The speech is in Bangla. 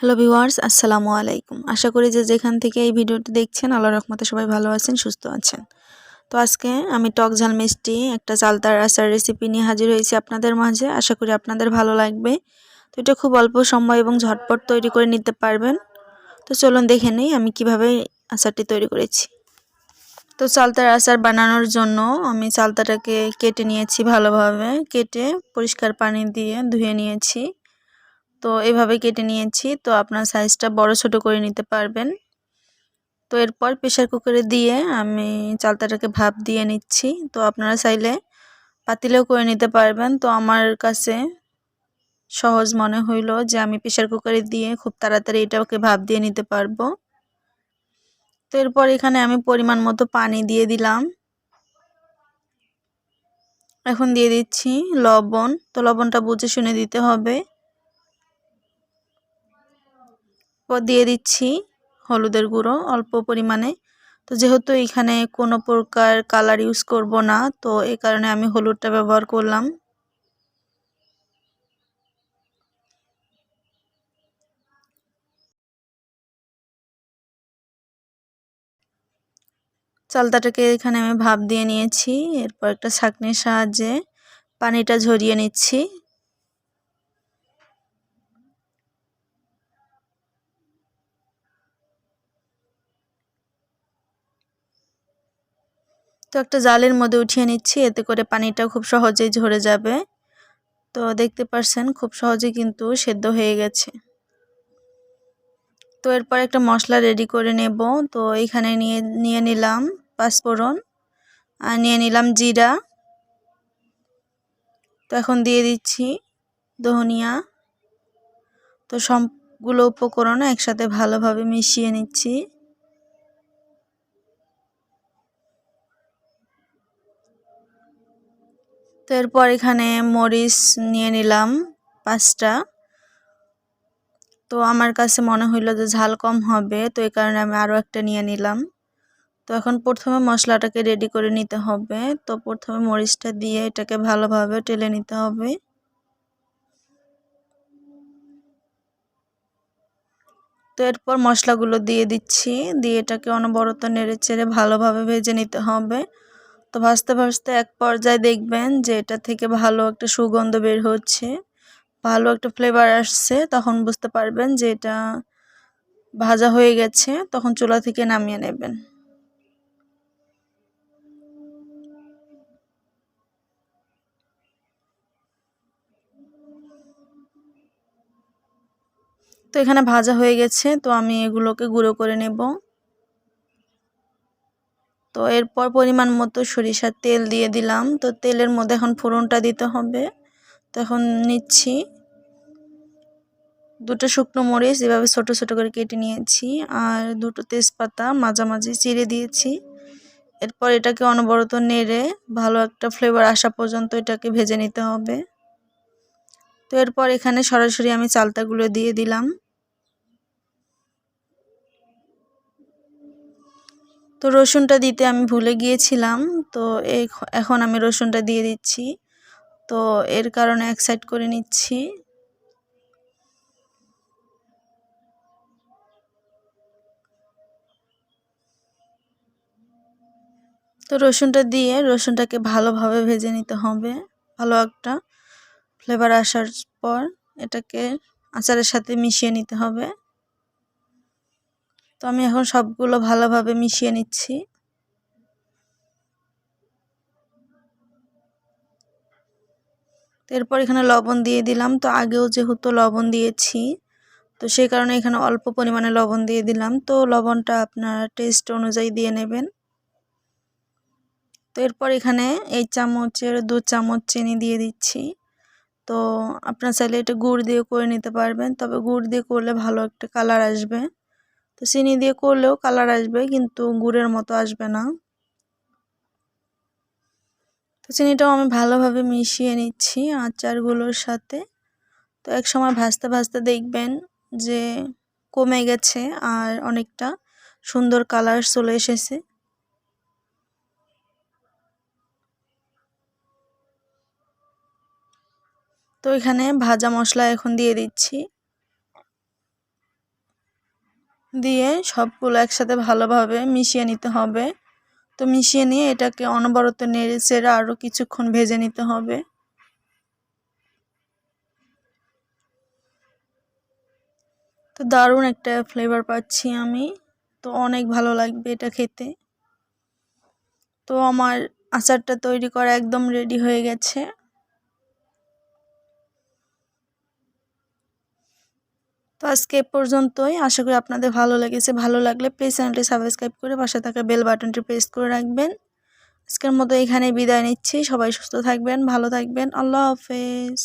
হ্যালো ভিউয়ার্স, আসসালামু আলাইকুম। আশা করি যে যেখান থেকে এই ভিডিওটি দেখছেন আল্লাহর রহমতে সবাই ভালো আছেন, সুস্থ আছেন। তো আজকে আমি টক ঝাল মিষ্টি একটা চালতার আচার রেসিপি নিয়ে হাজির হয়েছি আপনাদের মাঝে। আশা করি আপনাদের ভালো লাগবে। তো এটা খুব অল্প সময় এবং ঝটপট তৈরি করে নিতে পারবেন। তো চলুন দেখে নেই আমি কিভাবে আচারটি তৈরি করেছি। তো চালতার আচার বানানোর জন্য আমি চালতাটাকে কেটে নিয়েছি, ভালোভাবে কেটে পরিষ্কার পানি দিয়ে ধুয়ে নিয়েছি। তো এভাবে কেটে নিয়েছি। তো আপনার সাইজটা বড় ছোট করে নিতে পারবেন। তো এরপর প্রেসার কুকারে দিয়ে আমি চালতাটাকে ভাপ দিয়ে নিচ্ছি। তো আপনারা চাইলে পাতিলেও করে নিতে পারবেন। তো আমার কাছে সহজ মনে হইলো যে আমি প্রেসার কুকারে দিয়ে খুব তাড়াতাড়ি এটাকে ভাপ দিয়ে নিতে পারবো। তো এরপর এখানে আমি পরিমাণ মতো পানি দিয়ে দিলাম। এখন দিয়ে দিচ্ছি লবণ। তো লবণটা বুঝে শুনে দিতে হবে। দিয়ে দিচ্ছি হলুদের গুঁড়ো অল্প পরিমাণে। তো যেহেতু এখানে কোনো প্রকার কালার ইউজ করব না, তো এই কারণে আমি হলুদটা ব্যবহার করলাম। চালতাটাকে এখানে আমি ভাপ দিয়ে নিয়েছি। এরপর একটা ছাঁকনির সাহায্যে পানিটা ঝরিয়ে নিচ্ছি। তো একটা জালের মধ্যে উঠিয়ে নিচ্ছি, এতে করে পানিটা খুব সহজেই ঝরে যাবে। তো দেখতে পাচ্ছেন খুব সহজে কিন্তু সেদ্ধ হয়ে গেছে। তো এরপর একটা মশলা রেডি করে নেব। তো এখানে নিয়ে নিলাম পাঁচফোড়ন আর নিয়ে নিলাম জিরা। তো এখন দিয়ে দিচ্ছি ধনিয়া। তো সবগুলো উপকরণ একসাথে ভালোভাবে মিশিয়ে নিচ্ছি। তো এরপর এখানে মরিচ নিয়ে নিলাম 5টা। তো আমার কাছে মনে হইলো যে ঝাল কম হবে, তো এই কারণে আমি আরও একটা নিয়ে নিলাম। তো এখন প্রথমে মশলাটাকে রেডি করে নিতে হবে। তো প্রথমে মরিচটা দিয়ে এটাকে ভালোভাবে টেলে নিতে হবে। তো এরপর মশলাগুলো দিয়ে দিচ্ছি, দিয়ে এটাকে অনবরত নেড়ে চেড়ে ভালোভাবে ভেজে নিতে হবে। তো ভাজতে ভাজতে এক পর্যায়ে দেখবেন যে এটা থেকে ভালো একটা সুগন্ধ বের হচ্ছে, ভালো একটা ফ্লেভার আসছে। তখন বুঝতে পারবেন যে এটা ভাজা হয়ে গেছে। তখন চুলা থেকে নামিয়ে নেবেন। তো এখানে ভাজা হয়ে গেছে। তো আমি এগুলোকে গুঁড়ো করে নেব। তো এরপর পরিমাণ মতো সরিষার তেল দিয়ে দিলাম। তো তেলের মধ্যে এখন ফোড়নটা দিতে হবে। তো এখন নিচ্ছি 2টো শুকনো মরিচ এভাবে ছোট ছোট করে কেটে নিয়েছি, আর 2টো তেজপাতা মাঝামাঝি চিড়ে দিয়েছি। এরপর এটাকে অনবরত নেড়ে ভালো একটা ফ্লেভার আসা পর্যন্ত এটাকে ভেজে নিতে হবে। তো এরপর এখানে সরাসরি আমি চালতাগুলো দিয়ে দিলাম। তো রসুনটা দিতে আমি ভুলে গিয়েছিলাম। তো এখন আমি রসুনটা দিয়ে দিচ্ছি। তো এর কারণে এক সাইড করে নিচ্ছি। তো রসুনটা দিয়ে রসুনটাকে ভালোভাবে ভেজে নিতে হবে। ভালো একটা ফ্লেভার আসার পর এটাকে আচারের সাথে মিশিয়ে নিতে হবে। তো আমি এখন সবগুলো ভালোভাবে মিশিয়ে নিচ্ছি। এরপর এখানে লবণ দিয়ে দিলাম। তো আগেও যেহেতু লবণ দিয়েছি, তো সেই কারণে এখানে অল্প পরিমাণে লবণ দিয়ে দিলাম। তো লবণটা আপনার টেস্ট অনুযায়ী দিয়ে নেবেন। তো এরপর এখানে এই চামচের 2 চামচ চিনি দিয়ে দিচ্ছি। তো আপনার চাইলে এটা গুড় দিয়ে করে নিতে পারবেন, তবে গুড় দিয়ে করলে ভালো একটা কালার আসবে। তো চিনি দিয়ে করলেও কালার আসবে, কিন্তু গুড়ের মতো আসবে না। তো চিনিটাও আমি ভালোভাবে মিশিয়ে নিচ্ছি আচারগুলোর সাথে। তো এক সময় ভাজতে ভাজতে দেখবেন যে কমে গেছে আর অনেকটা সুন্দর কালার চলে এসেছে। তো এখানে ভাজা মশলা এখন দিয়ে দিচ্ছি। দিয়ে সবগুলো একসাথে ভালোভাবে মিশিয়ে নিতে হবে। তো মিশিয়ে নিয়ে এটাকে অনবরত নেড়ে চেড়ে আরও কিছুক্ষণ ভেজে নিতে হবে। তো দারুণ একটা ফ্লেভার পাচ্ছি আমি, তো অনেক ভালো লাগবে এটা খেতে। তো আমার আচারটা তৈরি করা একদম রেডি হয়ে গেছে। তো আজকে এ পর্যন্তই, আশা করি আপনাদের ভালো লেগেছে। ভালো লাগলে প্লিজ চ্যানেলটি সাবস্ক্রাইব করে পাশে থাকা বেল বাটনটি প্রেস করে রাখবেন। আজকের মতো এখানে বিদায় নিচ্ছি। সবাই সুস্থ থাকবেন, ভালো থাকবেন। আল্লাহ হাফেজ।